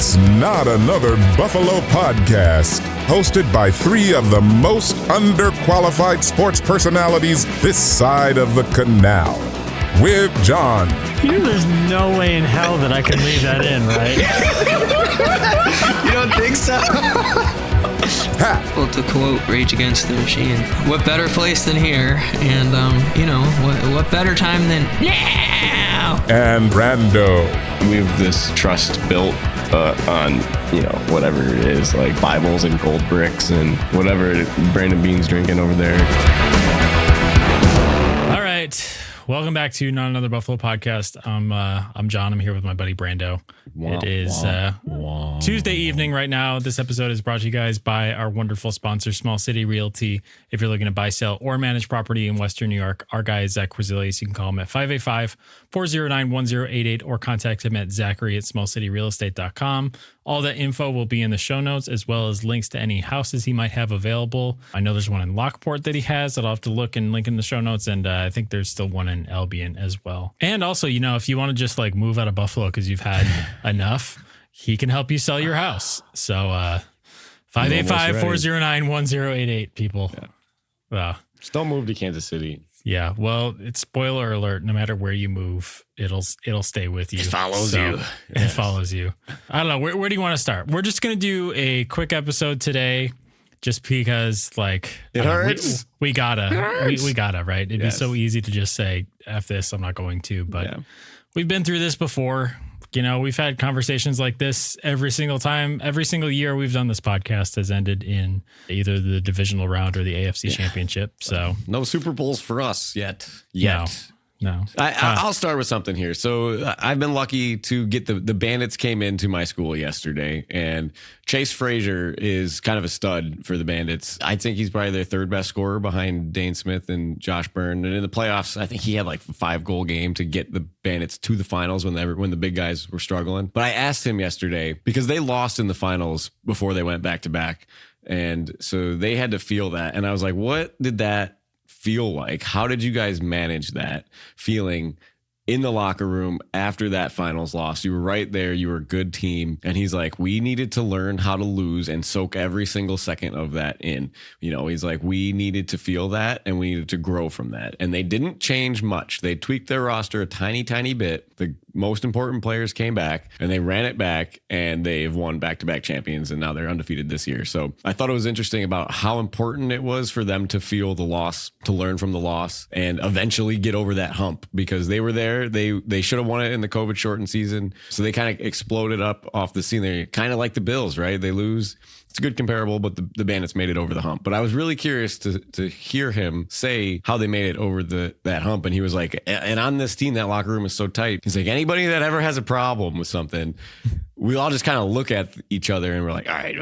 It's not another Buffalo podcast, hosted by three of the most underqualified sports personalities this side of the canal. With John. There's no way in hell that I can leave that in, right? You don't think so? Well, to quote Rage Against the Machine, what better place than here? And, what better time than now? And Brando. We have this trust built on, whatever it is, like Bibles and gold bricks and whatever Brandon Bean's drinking over there. All right. Welcome back to Not Another Buffalo podcast. I'm John. I'm here with my buddy Brando. It is Tuesday evening right now. This episode is brought to you guys by our wonderful sponsor, Small City Realty. If you're looking to buy, sell, or manage property in Western New York, our guy is Zach Korzelius. You can call him at 585-409-1088 or contact him at Zachary at smallcityrealestate.com. All that info will be in the show notes, as well as links to any houses he might have available. I know there's one in Lockport that he has that I'll have to look and link in the show notes. And I think there's still one in Albion as well. And also, if you want to just like move out of Buffalo because you've had enough, he can help you sell your house. So 585-409-1088, people. Yeah. Just don't move to Kansas City. Yeah, well, it's spoiler alert. No matter where you move, it'll stay with you. It follows you. It follows you. I don't know. Where do you want to start? We're just going to do a quick episode today just because, like, it hurts. We gotta, right? It'd be so easy to just say, F this, I'm not going to. But we've been through this before. We've had conversations like this every single time. Every single year we've done this podcast has ended in either the divisional round or the AFC Championship. So no Super Bowls for us yet. No. I'll start with something here. So I've been lucky to get the Bandits came into my school yesterday, and Chase Frazier is kind of a stud for the Bandits. I think he's probably their third best scorer behind Dane Smith and Josh Byrne. And in the playoffs, I think he had like a 5-goal game to get the Bandits to the finals when the big guys were struggling. But I asked him yesterday because they lost in the finals before they went back to back. And so they had to feel that. And I was like, what did that feel like? How did you guys manage that feeling in the locker room after that finals loss? You were right there. You were a good team. And he's like, we needed to learn how to lose and soak every single second of that in. He's like, we needed to feel that and we needed to grow from that. And they didn't change much. They tweaked their roster a tiny, tiny bit. The most important players came back and they ran it back, and they've won back-to-back champions, and now they're undefeated this year. So I thought it was interesting about how important it was for them to feel the loss, to learn from the loss, and eventually get over that hump, because they were there. They should have won it in the COVID shortened season. So they kind of exploded up off the scene. They're kind of like the Bills, right? They lose. It's a good comparable, but the Bandits made it over the hump. But I was really curious to hear him say how they made it over that hump. And he was like, and on this team, that locker room is so tight. He's like, anybody that ever has a problem with something, we all just kind of look at each other and we're like, all right,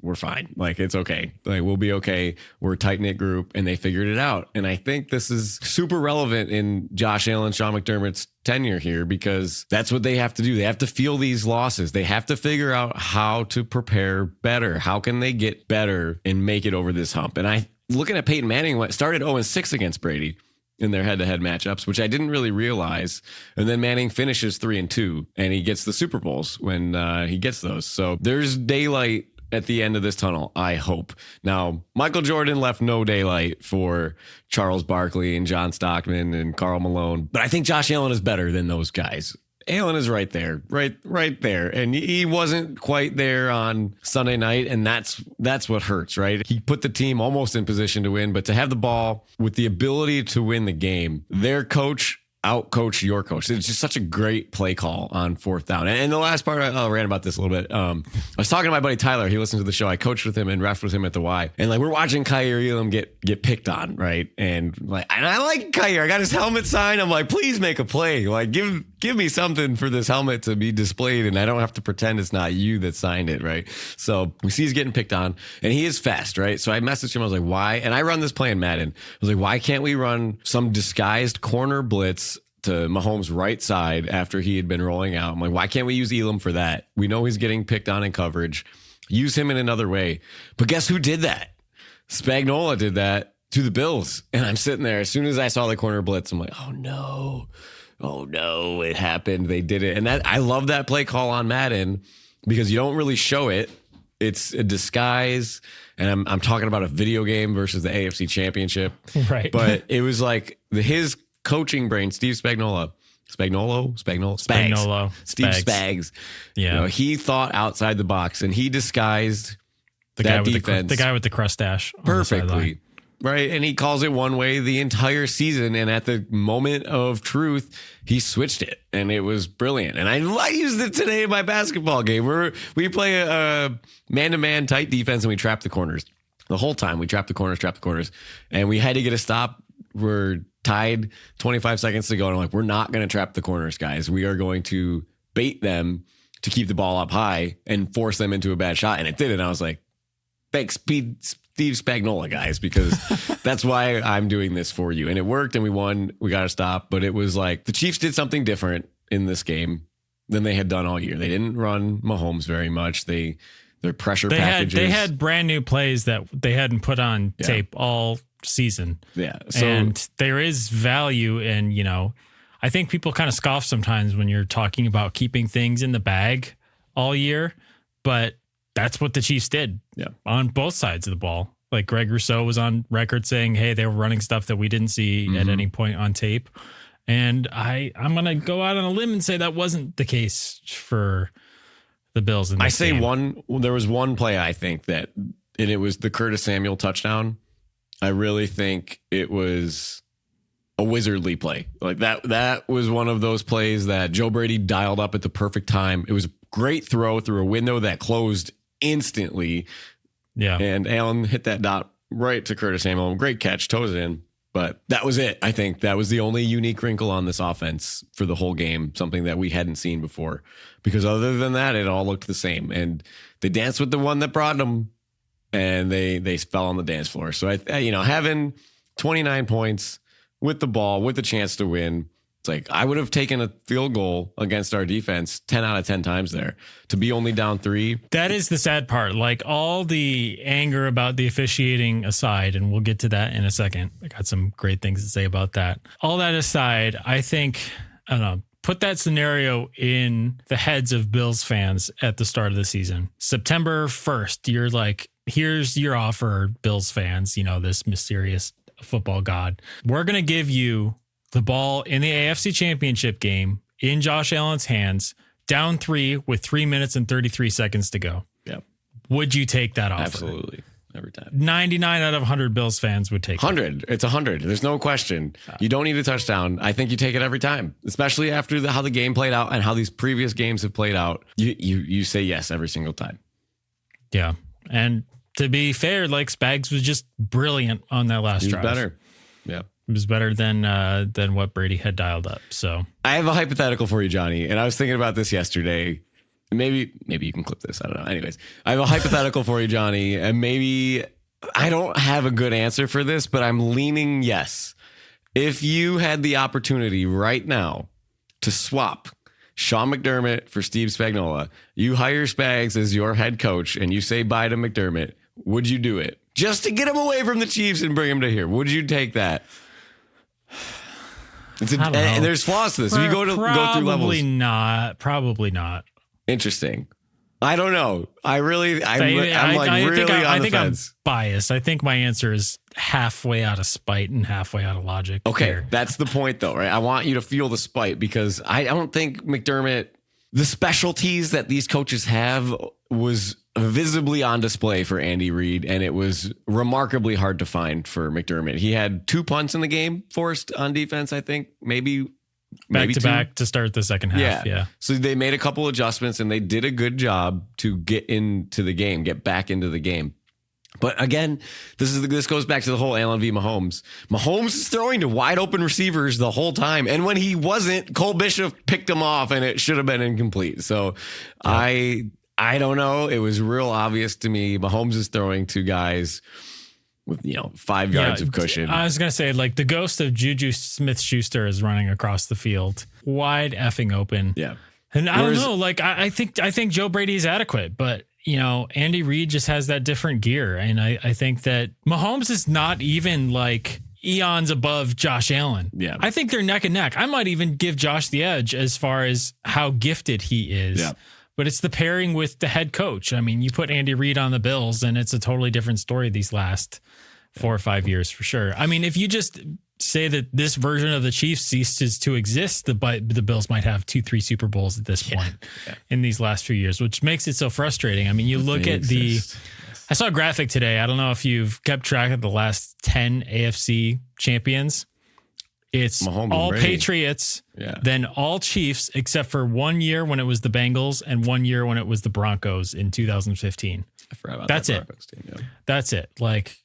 we're fine. Like, it's okay. Like, we'll be okay. We're a tight knit group, and they figured it out. And I think this is super relevant in Josh Allen, Sean McDermott's tenure here, because that's what they have to do. They have to feel these losses. They have to figure out how to prepare better. How can they get better and make it over this hump? And looking at Peyton Manning, started 0-6 against Brady in their head-to-head matchups, which I didn't really realize. And then Manning finishes 3-2, and he gets the Super Bowls when he gets those. So there's daylight at the end of this tunnel, I hope. Now, Michael Jordan left no daylight for Charles Barkley and John Stockton and Karl Malone, but I think Josh Allen is better than those guys. Allen is right there, right there. And he wasn't quite there on Sunday night, and that's what hurts, right? He put the team almost in position to win, but to have the ball with the ability to win the game, their coach out-coach your coach. It's just such a great play call on fourth down. And the last part, I'll rant about this a little bit. I was talking to my buddy Tyler. He listens to the show. I coached with him and refed with him at the Y. And we're watching Kyer Elam get picked on, right? And I like Kyer. I got his helmet signed. I'm like, please make a play. Give me something for this helmet to be displayed, and I don't have to pretend it's not you that signed it, right? So we see he's getting picked on, and he is fast, right? So I messaged him. I was like, why? And I run this play in Madden. I was like, why can't we run some disguised corner blitz to Mahomes' right side after he had been rolling out? I'm like, why can't we use Elam for that? We know he's getting picked on in coverage. Use him in another way. But guess who did that? Spagnuolo did that to the Bills. And I'm sitting there. As soon as I saw the corner blitz, I'm like, oh no, it happened. They did it. And I love that play call on Madden. because you don't really show it. It's a disguise. And I'm talking about a video game versus the AFC Championship. Right. But it was like his coaching brain, Steve Spagnuolo. Steve Spags. Yeah. You know, he thought outside the box and he disguised the guy with the crustache perfectly. Right. And he calls it one way the entire season. And at the moment of truth, he switched it. And it was brilliant. And I used it today in my basketball game where we play a man-to-man tight defense and we trap the corners. The whole time we trap the corners. And we had to get a stop. We're tied 25 seconds to go. And I'm like, we're not going to trap the corners, guys. We are going to bait them to keep the ball up high and force them into a bad shot. And it did it. And I was like, thanks, Steve Spagnuolo, guys, because that's why I'm doing this for you. And it worked and we won. We got to stop. But it was like the Chiefs did something different in this game than they had done all year. They didn't run Mahomes very much. Their pressure packages. They had brand new plays that they hadn't put on tape all season. Yeah. And there is value in, you know, I think people kind of scoff sometimes when you're talking about keeping things in the bag all year, but that's what the Chiefs did on both sides of the ball. Like Greg Rousseau was on record saying, hey, they were running stuff that we didn't see at any point on tape. And I'm going to go out on a limb and say that wasn't the case for the Bills in this game. There was one play, I think, and it was the Curtis Samuel touchdown. I really think it was a wizardly play. Like that was one of those plays that Joe Brady dialed up at the perfect time. It was a great throw through a window that closed instantly. Yeah. And Allen hit that dot right to Curtis Samuel. Great catch, toes in. But that was it. I think that was the only unique wrinkle on this offense for the whole game, something that we hadn't seen before. Because other than that, it all looked the same. And they danced with the one that brought them, and they fell on the dance floor. So, having 29 points with the ball, with the chance to win, it's like I would have taken a field goal against our defense 10 out of 10 times there. To be only down 3. That is the sad part. Like all the anger about the officiating aside, and we'll get to that in a second. I got some great things to say about that. All that aside, I think, I don't know, put that scenario in the heads of Bills fans at the start of the season. September 1st, you're like, here's your offer, Bills fans, this mysterious football god. We're going to give you the ball in the AFC Championship game in Josh Allen's hands, down 3 with 3 minutes and 33 seconds to go. Yeah. Would you take that offer? Absolutely. Every time. 99 out of 100 Bills fans would take 100. It's 100. There's no question. You don't need a touchdown. I think you take it every time, especially after how the game played out and how these previous games have played out. You say yes every single time. Yeah. And to be fair, like Spags was just brilliant on that last drive. Better. Yeah. It was better than what Brady had dialed up. So I have a hypothetical for you, Johnny. And I was thinking about this yesterday. Maybe you can clip this. I don't know. Anyways, I have a hypothetical for you, Johnny. And maybe I don't have a good answer for this, but I'm leaning yes. If you had the opportunity right now to swap Sean McDermott for Steve Spagnuolo, you hire Spags as your head coach and you say bye to McDermott, would you do it? Just to get him away from the Chiefs and bring him to here. Would you take that? And there's flaws to this. If you go through levels. Probably not. Interesting. I don't know. I'm really on the fence. I'm biased. I think my answer is halfway out of spite and halfway out of logic. Okay, here. That's the point though, right? I want you to feel the spite because I don't think McDermott, the specialties that these coaches have was visibly on display for Andy Reid, and it was remarkably hard to find for McDermott. He had 2 punts in the game forced on defense, I think, maybe back to 2. back to start the second half. Yeah. So they made a couple adjustments and they did a good job to get back into the game. But again, this goes back to the whole Allen v. Mahomes. Mahomes is throwing to wide open receivers the whole time. And when he wasn't, Cole Bishop picked him off and it should have been incomplete. So I don't know. It was real obvious to me. Mahomes is throwing to guys with 5 yards of cushion. I was gonna say, like, the ghost of Juju Smith-Schuster is running across the field, wide effing open. Yeah, and I don't know. Like, I think Joe Brady is adequate, but Andy Reid just has that different gear, and I think that Mahomes is not even like eons above Josh Allen. Yeah, I think they're neck and neck. I might even give Josh the edge as far as how gifted he is. Yeah. but it's the pairing with the head coach. I mean, you put Andy Reid on the Bills and it's a totally different story these last 4 or 5 years for sure. I mean, if you just say that this version of the Chiefs ceases to exist, the Bills might have 2-3 Super Bowls at this point in these last few years, which makes it so frustrating. I mean, you look at I saw a graphic today. I don't know if you've kept track of the last 10 AFC champions. It's Mahomes all and Brady. Patriots, then all Chiefs, except for 1 year when it was the Bengals and 1 year when it was the Broncos in 2015. I forgot about That's that it. Team, yeah. That's it. Like,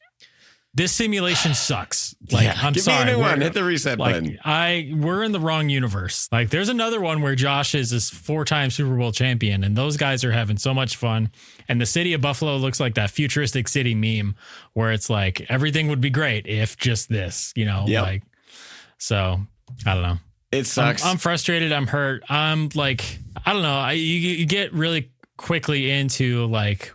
this simulation sucks. Like, I'm Give sorry. me a new one. Hit the reset button. We're in the wrong universe. Like, there's another one where Josh is this 4-time Super Bowl champion, and those guys are having so much fun. And the city of Buffalo looks like that futuristic city meme where it's like everything would be great if just this, like. So I don't know. It sucks. I'm frustrated. I'm hurt. I'm like, I don't know. You get really quickly into like,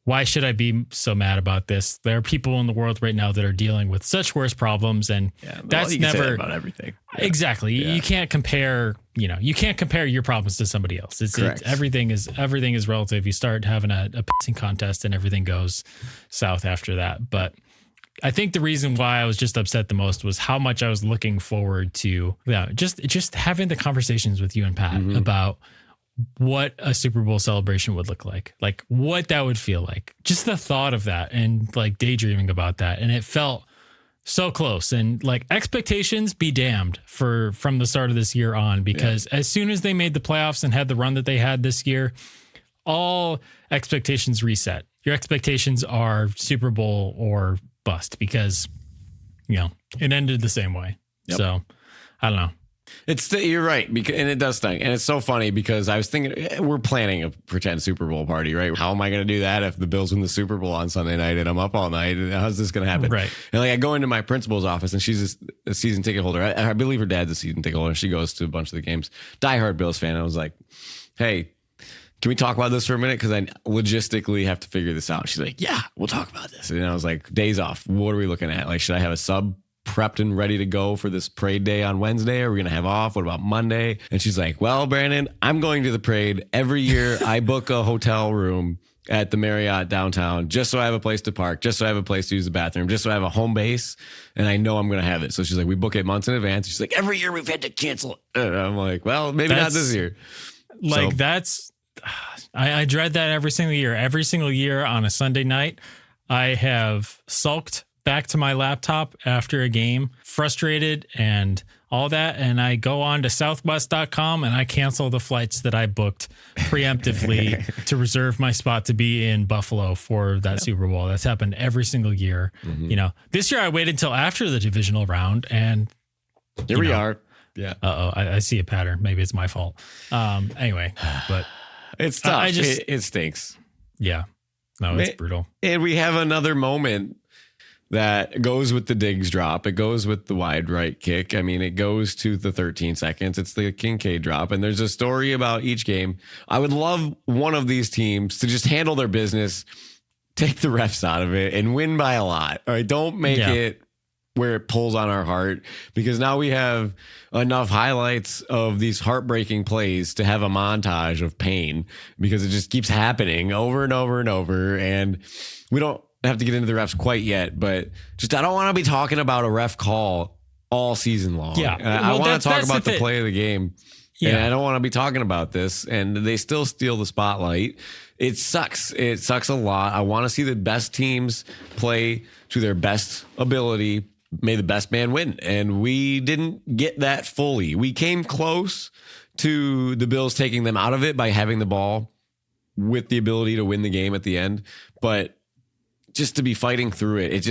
why should I be so mad about this? There are people in the world right now that are dealing with such worse problems, and that's never about everything. Exactly. You can't compare. You can't compare your problems to somebody else. It's everything is relative. You start having a pissing contest, and everything goes south after that. But I think the reason why I was just upset the most was how much I was looking forward to just having the conversations with you and Pat about what a Super Bowl celebration would look like what that would feel like. Just the thought of that and like daydreaming about that. And it felt so close, and like expectations be damned from the start of this year on, because as soon as they made the playoffs and had the run that they had this year, all expectations reset. Your expectations are Super Bowl or bust, because it ended the same way. So I don't know. You're right, and it does sting, and it's so funny because I was thinking we're planning a pretend Super Bowl party, right? How am I going to do that if the Bills win the Super Bowl on Sunday night and I'm up all night? And how's this going to happen? Right. And like I go into my principal's office, and she's a season ticket holder. I believe her dad's a season ticket holder. She goes to a bunch of the games. Diehard Bills fan. I was like, hey, can we talk about this for a minute? Because I logistically have to figure this out. She's like, yeah, we'll talk about this. And I was like, days off. What are we looking at? Like, should I have a sub prepped and ready to go for this parade day on Wednesday? Are we going to have off? What about Monday? And she's like, well, Brandon, I'm going to the parade. Every year I book a hotel room at the Marriott downtown just so I have a place to park, just so I have a place to use the bathroom, just so I have a home base. And I know I'm going to have it. So she's like, we book it months in advance. She's like, every year we've had to cancel it. And I'm like, well, maybe not this year. Like I dread that every single year. Every single year on a Sunday night, I have sulked back to my laptop after a game, frustrated and all that. And I go on to southwest.com and I cancel the flights that I booked preemptively to reserve my spot to be in Buffalo for that Super Bowl. That's happened every single year. This year I waited until after the divisional round, and here we are. Yeah. I see a pattern. Maybe it's my fault. Anyway, but it's tough. It stinks. Yeah. No, it's brutal. And we have another moment that goes with the Diggs drop. It goes with the wide right kick. I mean, it goes to the 13 seconds. It's the Kincaid drop. And there's a story about each game. I would love one of these teams to just handle their business, take the refs out of it, and win by a lot. All right, don't make it where it pulls on our heart, because now we have enough highlights of these heartbreaking plays to have a montage of pain, because it just keeps happening over and over and over. And we don't have to get into the refs quite yet, but I don't want to be talking about a ref call all season long. Yeah. I want to talk about the play of the game. Yeah. And I don't want to be talking about this, and they still steal the spotlight. It sucks. It sucks a lot. I want to see the best teams play to their best ability. May the best man win. And we didn't get that fully. We came close to the Bills taking them out of it by having the ball with the ability to win the game at the end. But just to be fighting through it,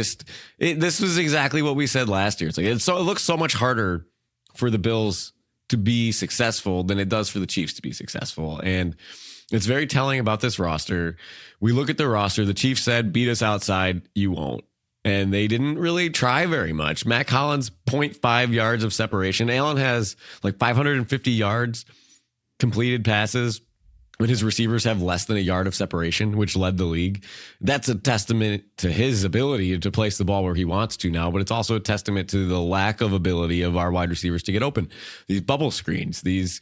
this was exactly what we said last year. It's like, it looks so much harder for the Bills to be successful than it does for the Chiefs to be successful. And it's very telling about this roster. We look at the roster. The Chiefs said, beat us outside, you won't. And they didn't really try very much. Matt Collins, 0.5 yards of separation. Allen has like 550 yards completed passes, but his receivers have less than a yard of separation, which led the league. That's a testament to his ability to place the ball where he wants to now, but it's also a testament to the lack of ability of our wide receivers to get open. These bubble screens, these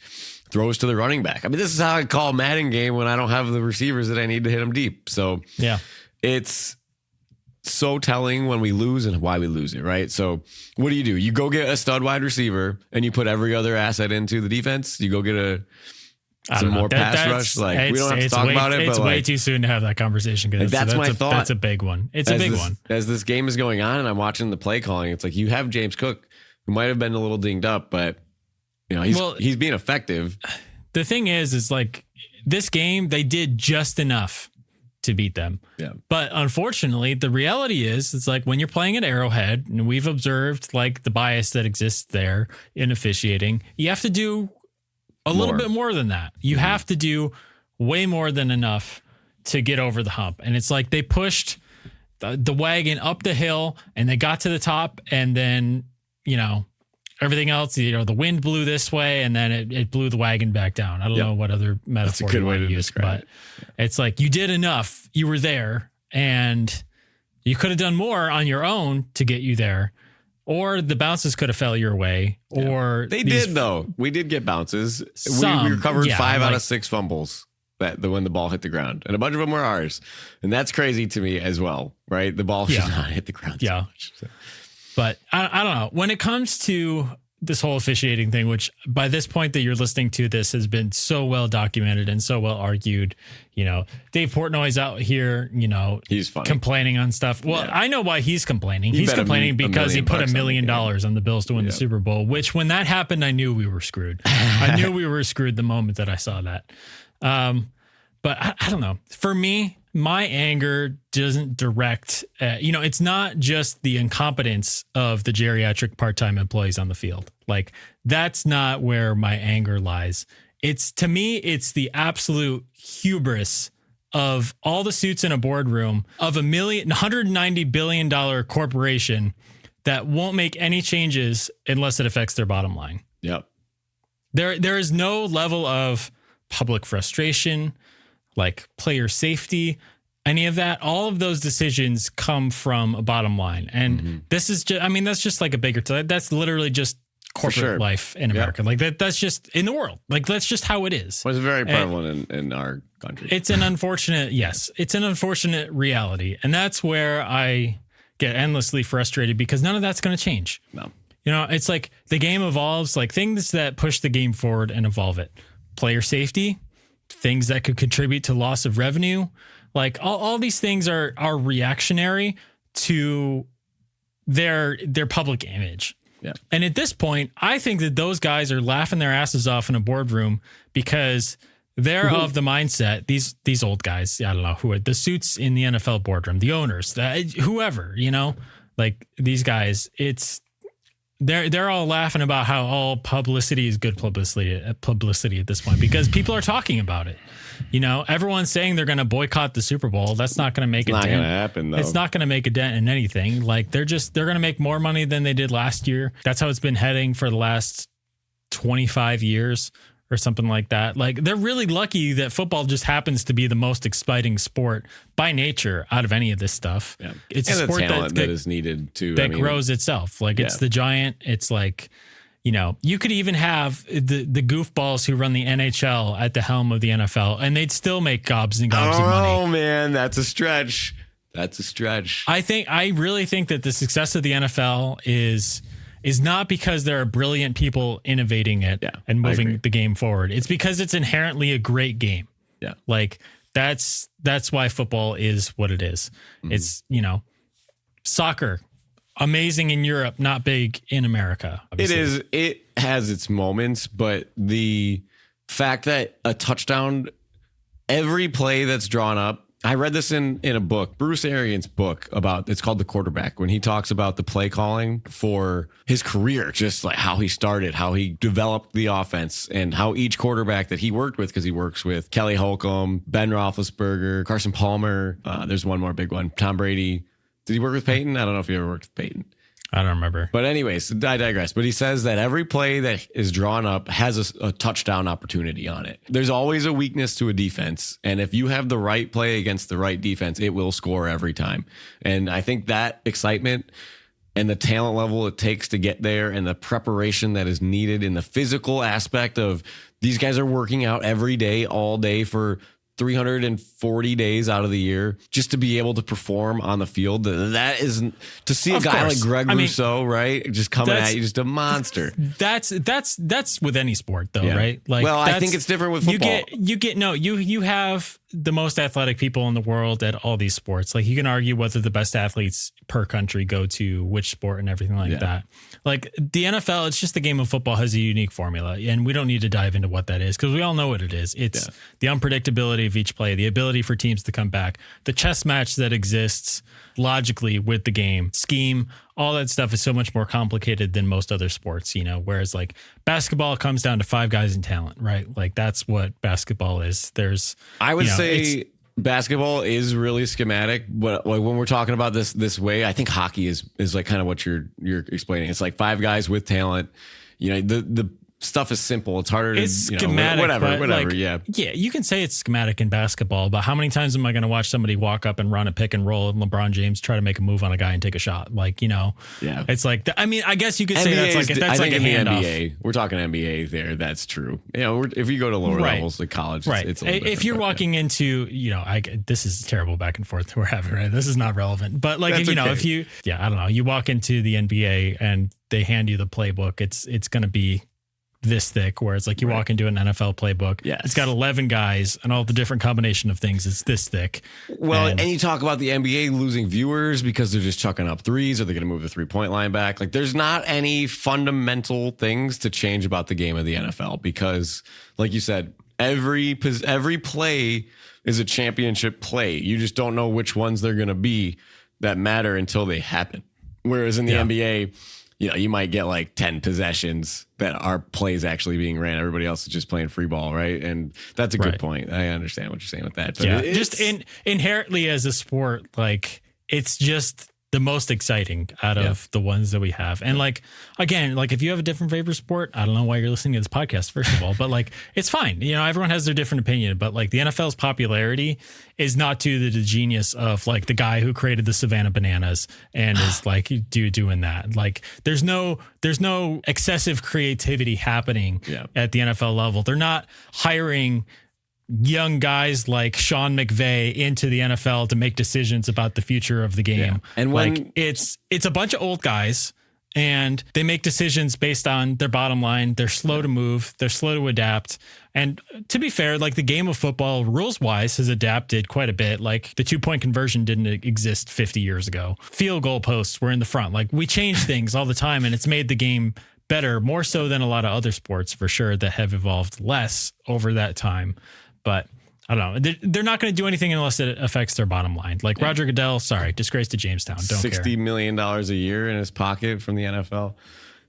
throws to the running back. I mean, this is how I call a Madden game when I don't have the receivers that I need to hit them deep. So yeah, it's so telling when we lose and why we lose it, right? So what do? You go get a stud wide receiver and you put every other asset into the defense. You go get some more pass rush. Like, we don't have to talk about it, it's but way too soon to have that conversation. Because that's my thought. That's a big one. It's a big one. As this game is going on and I'm watching the play calling, it's like you have James Cook, who might have been a little dinged up, but he's being effective. The thing is like this game, they did just enough to beat them. Yeah. But unfortunately, the reality is it's like when you're playing at Arrowhead, and we've observed like the bias that exists there in officiating, you have to do a little bit more than that. You have to do way more than enough to get over the hump. And it's like they pushed the wagon up the hill and they got to the top, and then, everything else, the wind blew this way and then it blew the wagon back down. I don't know what other metaphor That's a good way to use, describe it. It's like you did enough. You were there and you could have done more on your own to get you there, or the bounces could have fell your way, or they did though. We did get bounces. We recovered 5 out of 6 fumbles when the ball hit the ground, and a bunch of them were ours. And that's crazy to me as well, right? The ball should not hit the ground so much. So. But I don't know. When it comes to this whole officiating thing, which by this point that you're listening to this has been so well documented and so well argued, Dave Portnoy's out here, he's funny, complaining on stuff. Well, I know why he's complaining. He's complaining because he put $1 million on the Bills to win the Super Bowl, which when that happened, I knew we were screwed. I knew we were screwed the moment that I saw that. But I don't know. For me, my anger doesn't direct, it's not just the incompetence of the geriatric part-time employees on the field. Like, that's not where my anger lies. To me, it's the absolute hubris of all the suits in a boardroom of $190 billion corporation that won't make any changes unless it affects their bottom line. Yep. There is no level of public frustration, like player safety, any of that. All of those decisions come from a bottom line. And this is just, that's just like a bigger, that's literally just corporate life in America. Like that's just in the world. Like, that's just how it is. Well, it's very prevalent in our country. It's an unfortunate, it's an unfortunate reality. And that's where I get endlessly frustrated, because none of that's going to change. No. It's like the game evolves, like things that push the game forward and evolve it. Player safety, things that could contribute to loss of revenue. Like all these things are reactionary to their public image. Yeah. And at this point, I think that those guys are laughing their asses off in a boardroom because they're of the mindset, these old guys, I don't know who are the suits in the NFL boardroom, the owners, whoever, like these guys, they're all laughing about how all publicity is good publicity at this point, because people are talking about it. Everyone's saying they're going to boycott the Super Bowl. That's not going to make a dent. It's not going to happen, though. It's not going to make a dent in anything. Like they're going to make more money than they did last year. That's how it's been heading for the last 25 years or something like that. Like, they're really lucky that football just happens to be the most exciting sport by nature out of any of this stuff. Yeah. It's and a sport the talent that is needed to that grows itself. Like it's the giant. It's like, you could even have the goofballs who run the NHL at the helm of the NFL, and they'd still make gobs and gobs of money. Oh man, that's a stretch. I really think that the success of the NFL is not because there are brilliant people innovating it and moving the game forward. It's because it's inherently a great game. Yeah. Like that's why football is what it is. Mm-hmm. It's, soccer, amazing in Europe, not big in America. Obviously. It has its moments, but the fact that a touchdown, every play that's drawn up, I read this in a book, Bruce Arians' book it's called The Quarterback, when he talks about the play calling for his career, just like how he started, how he developed the offense, and how each quarterback that he worked with, because he works with Kelly Holcomb, Ben Roethlisberger, Carson Palmer. There's one more big one, Tom Brady. Did he work with Peyton? I don't know if he ever worked with Peyton. I don't remember. But anyways, I digress. But he says that every play that is drawn up has a touchdown opportunity on it. There's always a weakness to a defense. And if you have the right play against the right defense, it will score every time. And I think that excitement and the talent level it takes to get there and the preparation that is needed in the physical aspect of these guys are working out every day, all day for 340 days out of the year just to be able to perform on the field. That isn't to see a guy like Greg Rousseau, right? Just coming at you, just a monster. That's with any sport though, right? Like, well, I think it's different with football. You have the most athletic people in the world at all these sports. Like, you can argue whether the best athletes per country go to which sport and everything like that. Like the NFL, it's just the game of football has a unique formula, and we don't need to dive into what that is because we all know what it is. It's the unpredictability of each play, the ability for teams to come back, the chess match that exists logically with the game, scheme, all that stuff is so much more complicated than most other sports, you know, whereas like basketball comes down to 5 guys in talent, right? Like that's what basketball is. I would say basketball is really schematic, but like when we're talking about this way, I think hockey is like kind of what you're explaining. It's like 5 guys with talent. You know, the stuff is simple. It's harder to, schematic, whatever. Like, yeah, you can say it's schematic in basketball, but how many times am I going to watch somebody walk up and run a pick and roll and LeBron James try to make a move on a guy and take a shot? Like, you know, it's like, I mean, I guess you could say that's like a handoff. NBA, we're talking NBA there. That's true. You know, if you go to lower levels like college, it's a little if you're walking into, you know, this is terrible back and forth we're having, right? This is not relevant, but like, I don't know, you walk into the NBA and they hand you the playbook, it's going to be this thick, where it's like you walk into an NFL playbook. It's got 11 guys and all the different combination of things. It's this thick. Well, and you talk about the NBA losing viewers because they're just chucking up threes, or they're going to move the 3-point line back. Like, there's not any fundamental things to change about the game of the NFL because, like you said, every play is a championship play. You just don't know which ones they're going to be that matter until they happen. Whereas in the NBA, you know, you might get like 10 possessions that are plays actually being ran. Everybody else is just playing free ball, right? And that's a good point. I understand what you're saying with that. But just inherently as a sport, like it's just the most exciting out of the ones that we have. And like, again, like if you have a different favorite sport, I don't know why you're listening to this podcast, first of all, but like, it's fine. You know, everyone has their different opinion, but like the NFL's popularity is not to the genius of like the guy who created the Savannah Bananas and is like doing that. Like there's no excessive creativity happening at the NFL level. They're not hiring young guys like Sean McVay into the NFL to make decisions about the future of the game. And when it's a bunch of old guys and they make decisions based on their bottom line. They're slow to move. They're slow to adapt. And to be fair, like the game of football rules wise has adapted quite a bit. Like the 2-point conversion didn't exist 50 years ago. Field goal posts were in the front. Like we change things all the time, and it's made the game better, more so than a lot of other sports for sure that have evolved less over that time. But I don't know. They're not going to do anything unless it affects their bottom line. Like Roger Goodell, disgrace to Jamestown. Don't care. $60 million a year in his pocket from the NFL.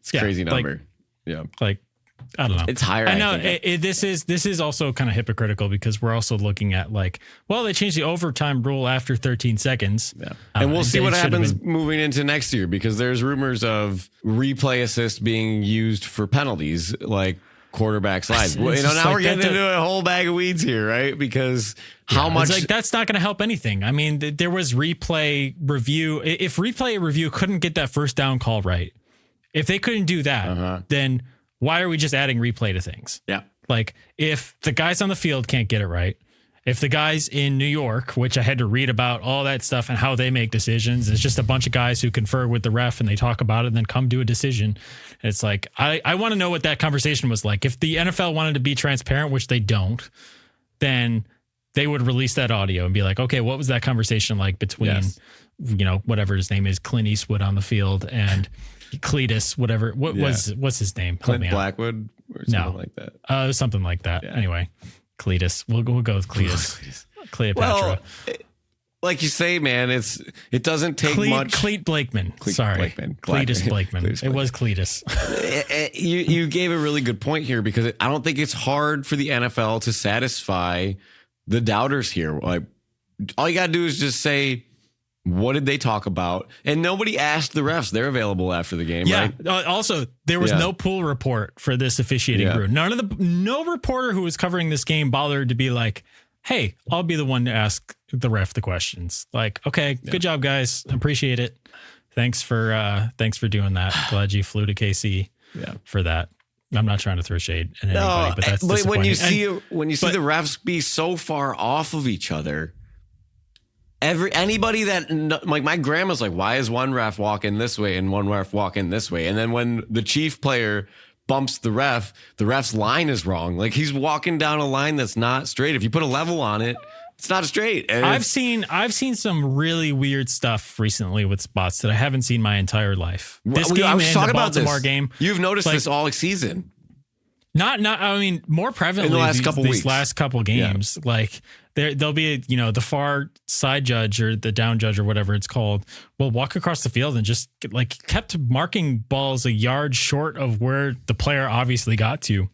It's a crazy number. Like, I don't know. It's higher. I know this is also kind of hypocritical because we're also looking at like, well, they changed the overtime rule after 13 seconds. Yeah. And we'll see what happens moving into next year, because there's rumors of replay assist being used for penalties, like quarterback slides. Well, you know, now we're getting into a whole bag of weeds here, right? Because how much like that's not going to help anything. I mean, there was replay review. If replay review couldn't get that first down call right, if they couldn't do that, then why are we just adding replay to things? Yeah. Like if the guys on the field can't get it right, if the guys in New York, which I had to read about all that stuff and how they make decisions, it's just a bunch of guys who confer with the ref and they talk about it and then come to a decision. It's like, I want to know what that conversation was like. If the NFL wanted to be transparent, which they don't, then they would release that audio and be like, okay, what was that conversation like between, you know, whatever his name is, Clint Eastwood on the field and Cletus, whatever. What's his name? Clint Blackwood or something like that. Something like that. Yeah. Anyway. Cletus. We'll go with Cletus. Cleopatra. Well, like you say, man, it doesn't take much. Cleet Blakeman. Cletus Blakeman. It was Cletus. You gave a really good point here, because I don't think it's hard for the NFL to satisfy the doubters here. Like, all you got to do is just say, what did they talk about? And nobody asked the refs. They're available after the game, right? Also, there was no pool report for this officiating crew. No reporter who was covering this game bothered to be like, hey, I'll be the one to ask the ref the questions. Like, okay, good job, guys. Appreciate it. Thanks for doing that. Glad you flew to KC for that. I'm not trying to throw shade at anybody, but that's disappointing. When you see the refs be so far off of each other, anybody that, like, my grandma's like, why is one ref walking this way and one ref walking this way? And then when the Chief player bumps the ref's line is wrong. Like, he's walking down a line that's not straight. If you put a level on it, it's not straight. And I've seen some really weird stuff recently with spots that I haven't seen my entire life. This game and the Baltimore game. You've noticed this all season. I mean, more prevalently in the last couple weeks. These last couple games, like there'll be the far side judge or the down judge or whatever it's called will walk across the field and just like kept marking balls a yard short of where the player obviously got to.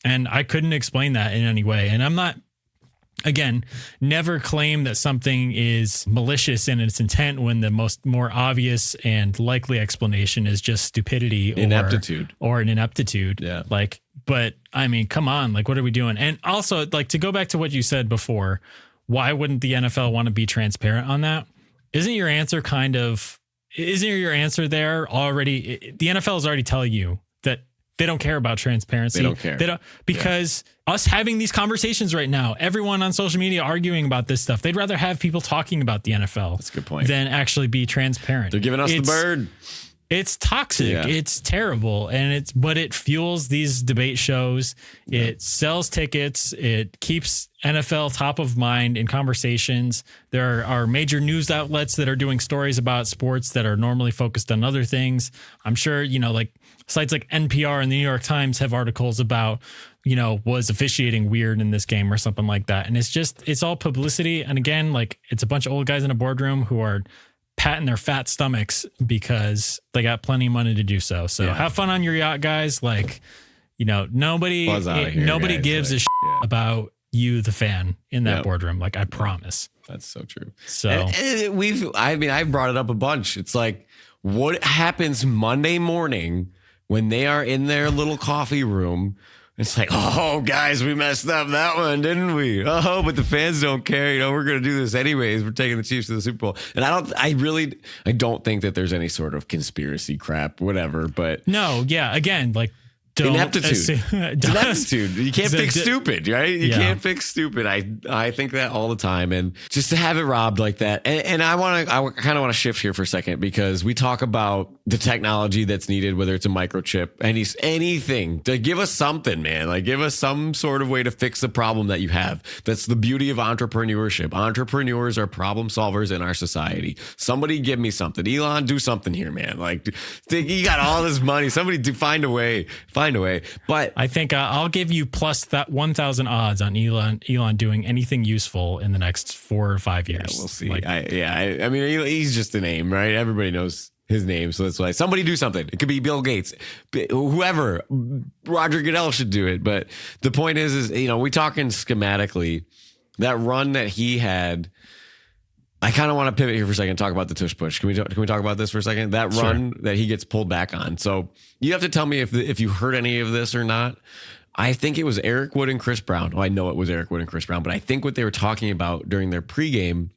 And I couldn't explain that in any way. And I'm not, again, never claim that something is malicious in its intent when the more obvious and likely explanation is just stupidity or an ineptitude. Yeah. But I mean, come on, like, what are we doing? And also, like, to go back to what you said before, why wouldn't the NFL want to be transparent on that? Isn't your answer there already? The NFL is already telling you that they don't care about transparency. They don't care. Because us having these conversations right now, everyone on social media arguing about this stuff, they'd rather have people talking about the NFL. That's a good point. Than actually be transparent. They're giving us the bird. It's toxic. Yeah. It's terrible. But it fuels these debate shows. Yeah. It sells tickets. It keeps NFL top of mind in conversations. There are major news outlets that are doing stories about sports that are normally focused on other things. I'm sure, like sites like NPR and the New York Times have articles about, was officiating weird in this game or something like that. And it's all publicity. And again, like, it's a bunch of old guys in a boardroom who are patting their fat stomachs because they got plenty of money to do so. So have fun on your yacht, guys. Like, nobody gives a shit about you, the fan, in that boardroom. Like, I promise. That's so true. So I've brought it up a bunch. It's like, what happens Monday morning when they are in their little coffee room? It's like, oh, guys, we messed up that one, didn't we? Oh, but the fans don't care. We're going to do this anyways. We're taking the Chiefs to the Super Bowl. And I don't think that there's any sort of conspiracy crap, whatever. But no, yeah, again, like, ineptitude. Ineptitude. You can't fix stupid, right? You can't fix stupid. I think that all the time, and just to have it robbed like that. And I kind of want to shift here for a second, because we talk about the technology that's needed, whether it's a microchip, anything to give us something, man. Like, give us some sort of way to fix the problem that you have. That's the beauty of entrepreneurship. Entrepreneurs are problem solvers in our society. Somebody give me something. Elon, do something here, man. Like, you got all this money. Somebody find a way. But I think I'll give you plus that 1,000 odds on Elon doing anything useful in the next 4 or 5 years. Yeah, we'll see. I mean, he's just a name, right? Everybody knows his name, so that's why somebody do something. It could be Bill Gates, whoever. Roger Goodell should do it. But the point is we talking schematically. That run that he had. I kind of want to pivot here for a second and talk about the tush push. Can we talk about this for a second? That run that he gets pulled back on. So you have to tell me if you heard any of this or not. I think it was Eric Wood and Chris Brown. Oh, I know it was Eric Wood and Chris Brown, but I think what they were talking about during their pregame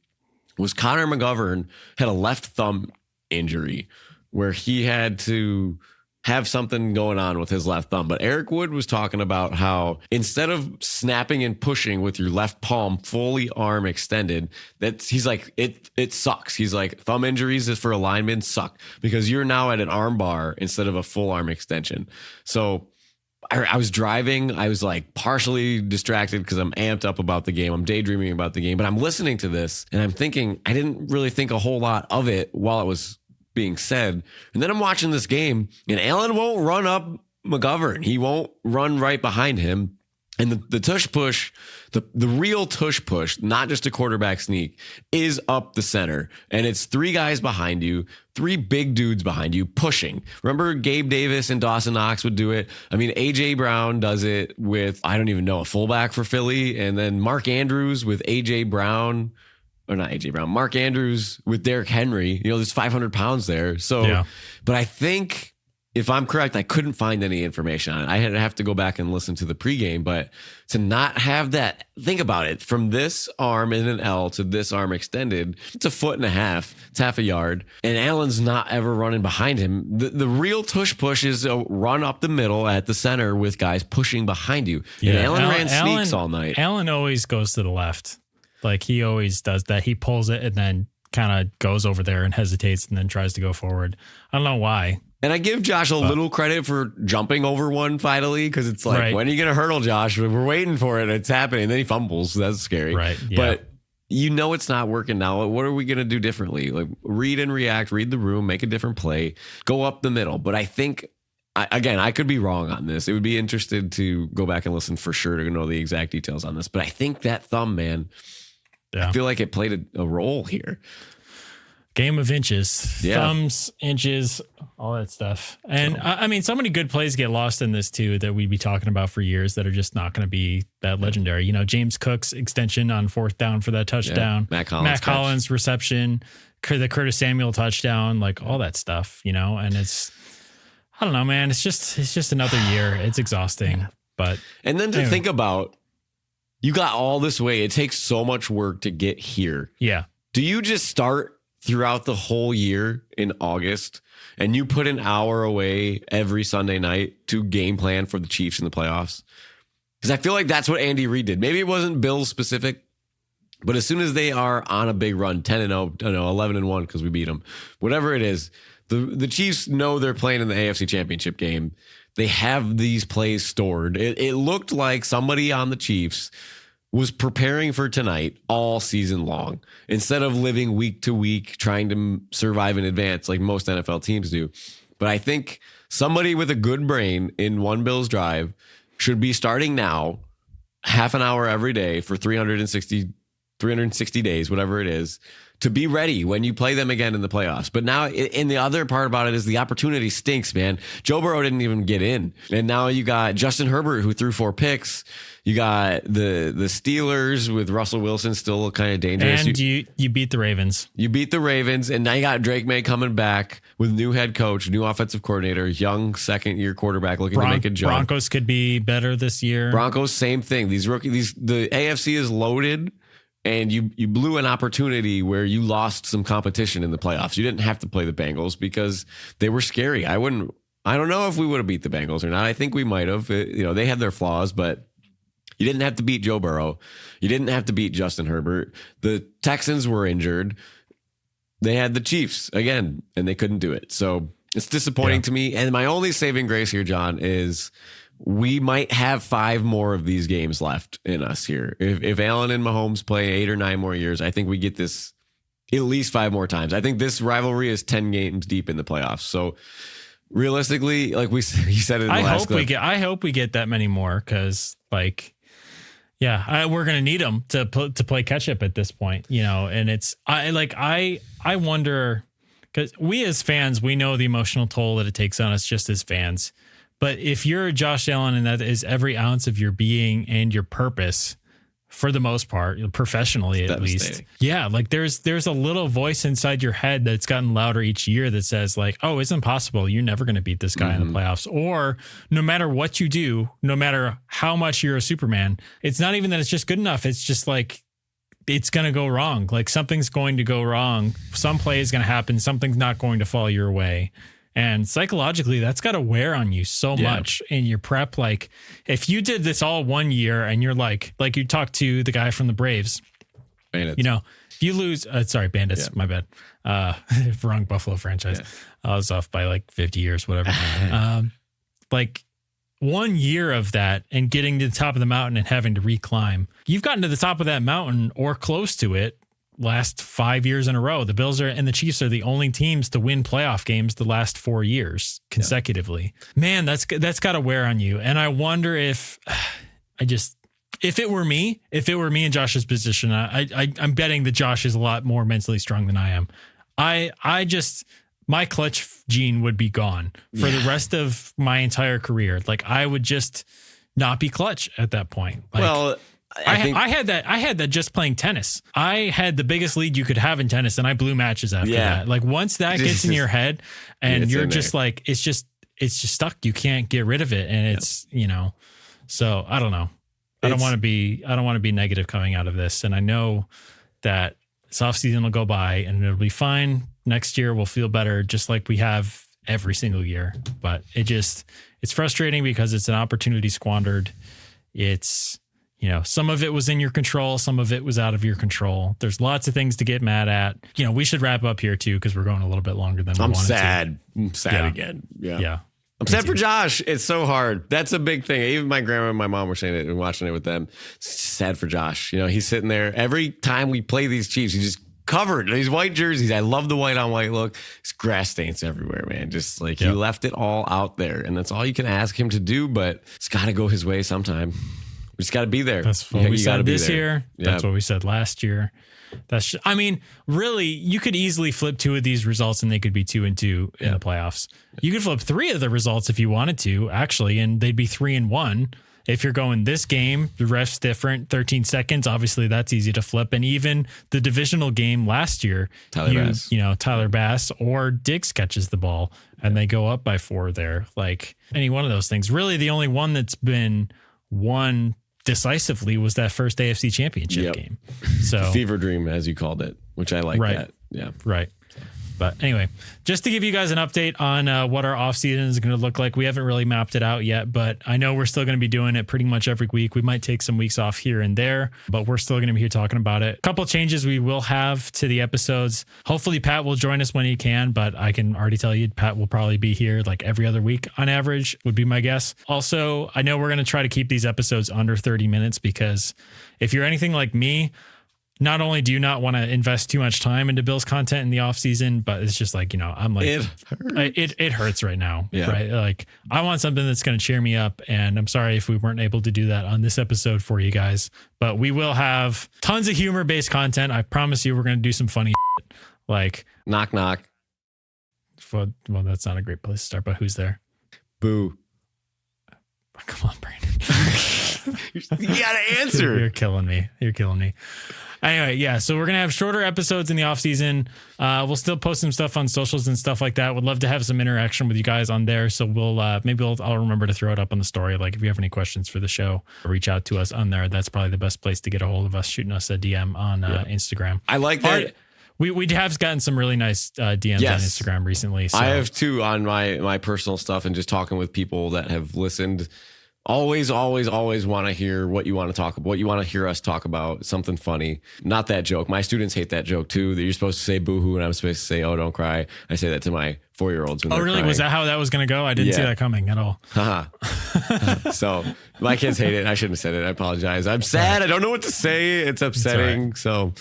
was Connor McGovern had a left thumb injury where he had to have something going on with his left thumb. But Eric Wood was talking about how instead of snapping and pushing with your left palm fully arm extended, he's like, it sucks. He's like, thumb injuries for a lineman suck because you're now at an arm bar instead of a full arm extension. So I was driving. I was like partially distracted because I'm amped up about the game. I'm daydreaming about the game, but I'm listening to this and I'm thinking, I didn't really think a whole lot of it while it was being said. And then I'm watching this game and Allen won't run up McGovern. He won't run right behind him. And the tush push, the real tush push, not just a quarterback sneak, is up the center. And it's 3 guys behind you, 3 big dudes behind you pushing. Remember Gabe Davis and Dawson Knox would do it? I mean, A.J. Brown does it with, I don't even know, a fullback for Philly. And then Mark Andrews with A.J. Brown. Or not A.J. Brown, Mark Andrews with Derrick Henry. There's 500 pounds there. So, But I think if I'm correct, I couldn't find any information on it. I had to have to go back and listen to the pregame, but to not have that, think about it, from this arm in an L to this arm extended, it's 1.5 feet. It's half a yard. And Allen's not ever running behind him. The real tush push is a run up the middle at the center with guys pushing behind you. Yeah. And Allen ran sneaks all night. Allen always goes to the left. Like he always does that. He pulls it and then kind of goes over there and hesitates and then tries to go forward. I don't know why. And I give Josh a little credit for jumping over one finally, because it's like, right. When are you going to hurdle, Josh? We're waiting for it. It's happening. And then he fumbles. That's scary. Right. Yeah. But it's not working now. What are we going to do differently? Like read and react, read the room, make a different play, go up the middle. But I think, again, I could be wrong on this. It would be interesting to go back and listen for sure to know the exact details on this. But I think that thumb, man, I feel like it played a role here. Game of inches, thumbs, inches, all that stuff. And I mean, so many good plays get lost in this too that we'd be talking about for years that are just not going to be that legendary. James Cook's extension on 4th down for that touchdown. Matt Collins reception, the Curtis Samuel touchdown, like all that stuff, and it's, I don't know, man. It's just another year. It's exhausting, and then to think about, you got all this way. It takes so much work to get here. Yeah. Do you just start throughout the whole year in August and you put an hour away every Sunday night to game plan for the Chiefs in the playoffs? Because I feel like that's what Andy Reid did. Maybe it wasn't Bills specific, but as soon as they are on a big run, 10-0, 11-1 because we beat them, whatever it is, the Chiefs know they're playing in the AFC Championship game. They have these plays stored. It looked like somebody on the Chiefs was preparing for tonight all season long instead of living week to week, trying to survive in advance like most NFL teams do. But I think somebody with a good brain in one Bills drive should be starting now, half an hour every day for 360 days, whatever it is, to be ready when you play them again in the playoffs. But now, in the other part about it is the opportunity stinks, man. Joe Burrow didn't even get in. And now you got Justin Herbert, who threw 4 picks. You got the Steelers with Russell Wilson still kind of dangerous. And you beat the Ravens. You beat the Ravens. And now you got Drake May coming back with new head coach, new offensive coordinator, young second-year quarterback looking to make a jump. Broncos could be better this year. Broncos, same thing. The AFC is loaded. And you blew an opportunity where you lost some competition in the playoffs. You didn't have to play the Bengals because they were scary. I don't know if we would have beat the Bengals or not. I think we might have. They had their flaws, but you didn't have to beat Joe Burrow. You didn't have to beat Justin Herbert. The Texans were injured. They had the Chiefs again, and they couldn't do it. So it's disappointing to me. And my only saving grace here, John, is we might have 5 more of these games left in us here. If Allen and Mahomes play 8 or 9 more years, I think we get this at least 5 more times. I think this rivalry is 10 games deep in the playoffs. So realistically, like you said in the last clip, I hope we get that many more because, we're going to need them to play catch up at this point, and it's I wonder, because we as fans, we know the emotional toll that it takes on us just as fans. But if you're Josh Allen and that is every ounce of your being and your purpose, for the most part, professionally at least, there's a little voice inside your head that's gotten louder each year that says like, oh, it's impossible. You're never going to beat this guy in the playoffs. Or no matter what you do, no matter how much you're a Superman, it's not even that it's just good enough. It's just like, it's going to go wrong. Like something's going to go wrong. Some play is going to happen. Something's not going to fall your way. And psychologically, that's got to wear on you so much in your prep. Like if you did this all one year and you're like you talked to the guy from the Braves, Bandits. If you lose, Bandits, my bad. Wrong Buffalo franchise. Yeah. I was off by like 50 years, whatever. 1 year of that and getting to the top of the mountain and having to reclimb. You've gotten to the top of that mountain or close to it last 5 years in a row. The Bills and the Chiefs are the only teams to win playoff games the last 4 years consecutively. Man, that's got to wear on you. And I wonder if it were me in Josh's position, I'm betting that Josh is a lot more mentally strong than I am. My clutch gene would be gone for the rest of my entire career. Like I would just not be clutch at that point. I had that just playing tennis. I had the biggest lead you could have in tennis, and I blew matches after that. Like once that gets in your head, and you're just like, it's just it's just stuck. You can't get rid of it. And it's, so I don't know. I don't want to be negative coming out of this. And I know that this offseason will go by and it'll be fine. Next year we'll feel better, just like we have every single year. But it's frustrating because it's an opportunity squandered. It's, some of it was in your control. Some of it was out of your control. There's lots of things to get mad at. We should wrap up here too, because we're going a little bit longer than we wanted sad. to. I'm sad again. Yeah. I'm sad for Josh. It's so hard. That's a big thing. Even my grandma and my mom were saying it and watching it with them. It's sad for Josh. He's sitting there. Every time we play these Chiefs, he's just covered in these white jerseys. I love the white on white look. It's grass stains everywhere, man. Just like he left it all out there. And that's all you can ask him to do, but it's got to go his way sometime. We just got to be there. That's what we said this year. That's what we said last year. Really, you could easily flip 2 of these results and they could be 2-2 in the playoffs. You could flip 3 of the results if you wanted to, actually, and they'd be 3-1. If you're going this game, the ref's different, 13 seconds. Obviously, that's easy to flip. And even the divisional game last year, Tyler Bass or Diggs catches the ball and they go up by 4 there. Like any one of those things. Really, the only one that's been won decisively was that first AFC Championship game. So fever dream, as you called it, which I like that. Yeah. Right. But anyway, just to give you guys an update on what our offseason is going to look like. We haven't really mapped it out yet, but I know we're still going to be doing it pretty much every week. We might take some weeks off here and there, but we're still going to be here talking about it. A couple of changes we will have to the episodes. Hopefully Pat will join us when he can, but I can already tell you Pat will probably be here like every other week on average, would be my guess. Also, I know we're going to try to keep these episodes under 30 minutes because if you're anything like me, not only do you not want to invest too much time into Bill's content in the off season, but it's just like, I'm like, it hurts right now. Yeah. Right. Like I want something that's going to cheer me up. And I'm sorry if we weren't able to do that on this episode for you guys, but we will have tons of humor based content. I promise you, we're going to do some funny shit. Like knock, knock. Well, that's not a great place to start, but who's there? Boo. Come on, Brandon. You got to answer. You're killing me. Anyway, yeah, so we're going to have shorter episodes in the off season. We'll still post some stuff on socials and stuff like that. Would love to have some interaction with you guys on there. So I'll remember to throw it up on the story. Like if you have any questions for the show, reach out to us on there. That's probably the best place to get a hold of us, shooting us a DM on Instagram. I like that. We have gotten some really nice DMs on Instagram recently. So. I have too on my personal stuff and just talking with people that have listened. Always want to hear what you want to talk about, what you want to hear us talk about, something funny. Not that joke. My students hate that joke too. That you're supposed to say boo-hoo and I'm supposed to say, oh, don't cry. I say that to my 4-year-olds. Oh, really? Crying. Was that how that was going to go? I didn't see that coming at all. So my kids hate it. I shouldn't have said it. I apologize. I'm sad. I don't know what to say. It's upsetting. Right. So,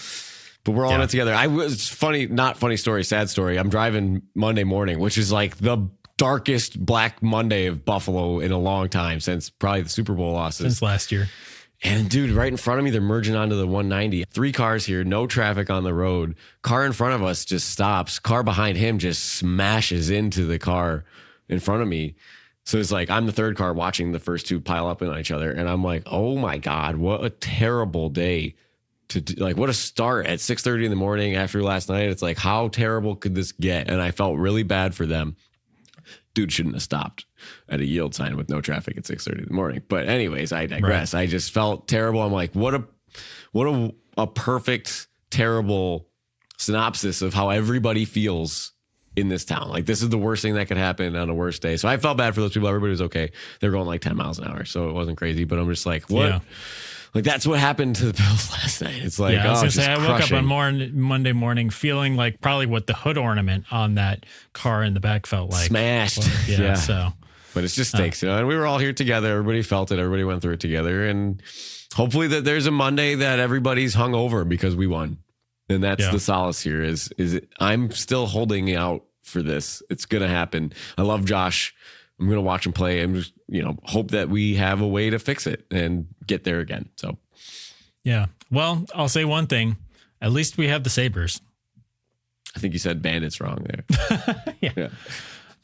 but we're all in it together. Sad story. I'm driving Monday morning, which is like the darkest Black Monday of Buffalo in a long time, since probably the Super Bowl losses. Since last year. And dude, right in front of me, they're merging onto the 190. 3 cars here, no traffic on the road. Car in front of us just stops. Car behind him just smashes into the car in front of me. So it's like, I'm the third car watching the first 2 pile up on each other. And I'm like, oh my God, what a terrible day. What a start at 6:30 in the morning after last night. It's like, how terrible could this get? And I felt really bad for them. Dude shouldn't have stopped at a yield sign with no traffic at 6:30 in the morning. But anyways, I digress. Right. I just felt terrible. I'm like, what a perfect, terrible synopsis of how everybody feels in this town. Like this is the worst thing that could happen on a worst day. So I felt bad for those people. Everybody was okay. They're going like 10 miles an hour. So it wasn't crazy, but I'm just like, what? Yeah. Like that's what happened to the Bills last night. It's like, I woke up on Monday morning feeling like probably what the hood ornament on that car in the back felt like. Smashed. Well, So, but it's just stinks, and we were all here together. Everybody felt it. Everybody went through it together, and hopefully that there's a Monday that everybody's hung over because we won, and that's the solace here. Is I'm still holding out for this. It's gonna happen. I love Josh. I'm going to watch him play and just, hope that we have a way to fix it and get there again. So, yeah. Well, I'll say one thing. At least we have the Sabres. I think you said Bandits wrong there. Yeah.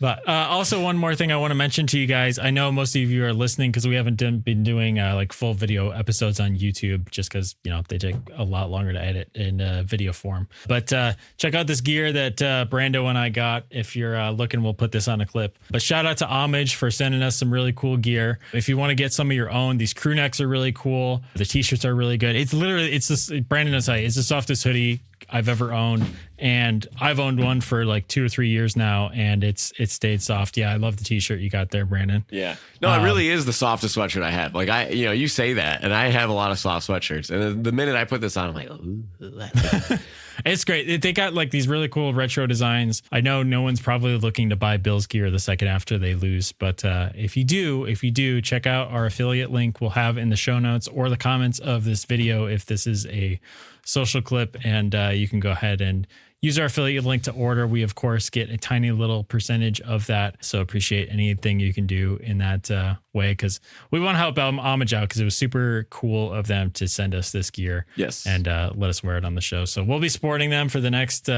But also one more thing I want to mention to you guys. I know most of you are listening because we haven't been doing like full video episodes on YouTube just because, they take a lot longer to edit in video form. But check out this gear that Brando and I got. If you're looking, we'll put this on a clip. But shout out to Homage for sending us some really cool gear. If you want to get some of your own, these crew necks are really cool. The t-shirts are really good. It's Brandon will tell you, it's the softest hoodie I've ever owned, and I've owned one for like 2 or 3 years now, and it's stayed soft. Yeah, I love the t-shirt you got there, Brandon. Yeah, no, it really is the softest sweatshirt I have. Like you say that, and I have a lot of soft sweatshirts, and the minute I put this on, I'm like, ooh. It's great. They got like these really cool retro designs. I know no one's probably looking to buy Bills gear the second after they lose, but if you do, check out our affiliate link we'll have in the show notes or the comments of this video if this is a social clip, and you can go ahead and use our affiliate link to order. We, of course, get a tiny little percentage of that. So appreciate anything you can do in that way, because we want to help Homage out because it was super cool of them to send us this gear. Yes. And let us wear it on the show. So we'll be sporting them for the next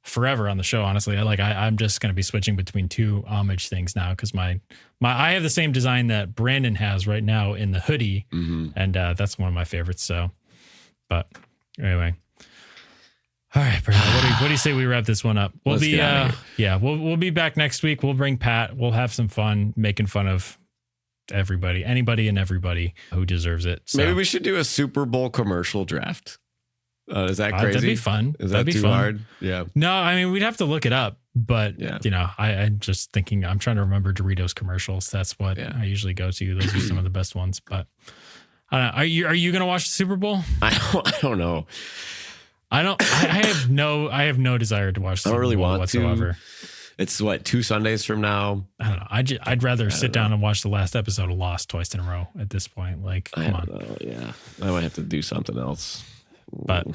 forever on the show, honestly. I'm just going to be switching between 2 Homage things now because I have the same design that Brandon has right now in the hoodie. Mm-hmm. And that's one of my favorites. So, but anyway. All right, Brandon, what do you say we wrap this one up? We'll be back next week. We'll bring Pat. We'll have some fun making fun of anybody and everybody who deserves it. So. Maybe we should do a Super Bowl commercial draft. Is that crazy? That'd be fun. That'd be too hard? Yeah. No, I mean, we'd have to look it up, but I'm just thinking, I'm trying to remember Doritos commercials. That's what I usually go to. Those are some of the best ones, but I don't know. Are you going to watch the Super Bowl? I don't know. I have no desire to watch. I don't really want whatsoever. to. It's 2 Sundays from now. I don't know. I'd rather sit down and watch the last episode of Lost twice in a row at this point. Like, come on. Yeah, I might have to do something else. But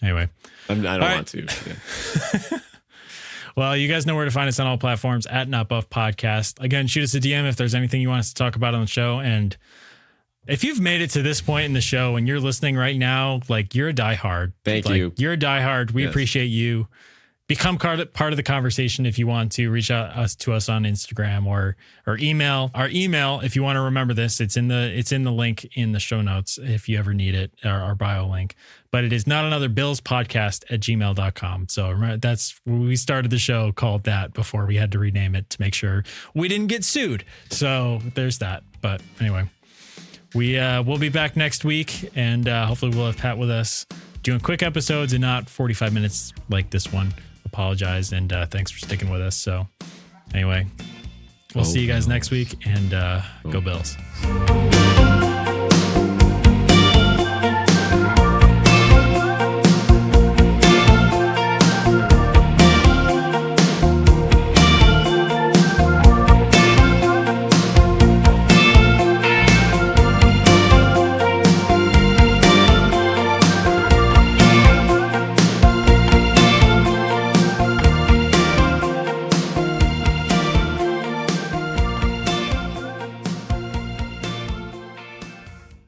anyway, I don't want to. Yeah. Well, you guys know where to find us on all platforms at Not Buff Podcast. Again, shoot us a DM if there's anything you want us to talk about on the show. And if you've made it to this point in the show and you're listening right now, like, you're a diehard. Thank you. You're a diehard. We appreciate you. Become part of the conversation if you want to. Reach out to us on Instagram or email. Our email, if you want to remember this, it's in the link in the show notes if you ever need it, our bio link. But it is not another Bills podcast at gmail.com. So remember, that's we started the show called that before we had to rename it to make sure we didn't get sued. So there's that. But anyway. We'll be back next week, and hopefully we'll have Pat with us doing quick episodes and not 45 minutes like this one. Apologize, and thanks for sticking with us. So anyway, we'll see you guys next week, and go Bills.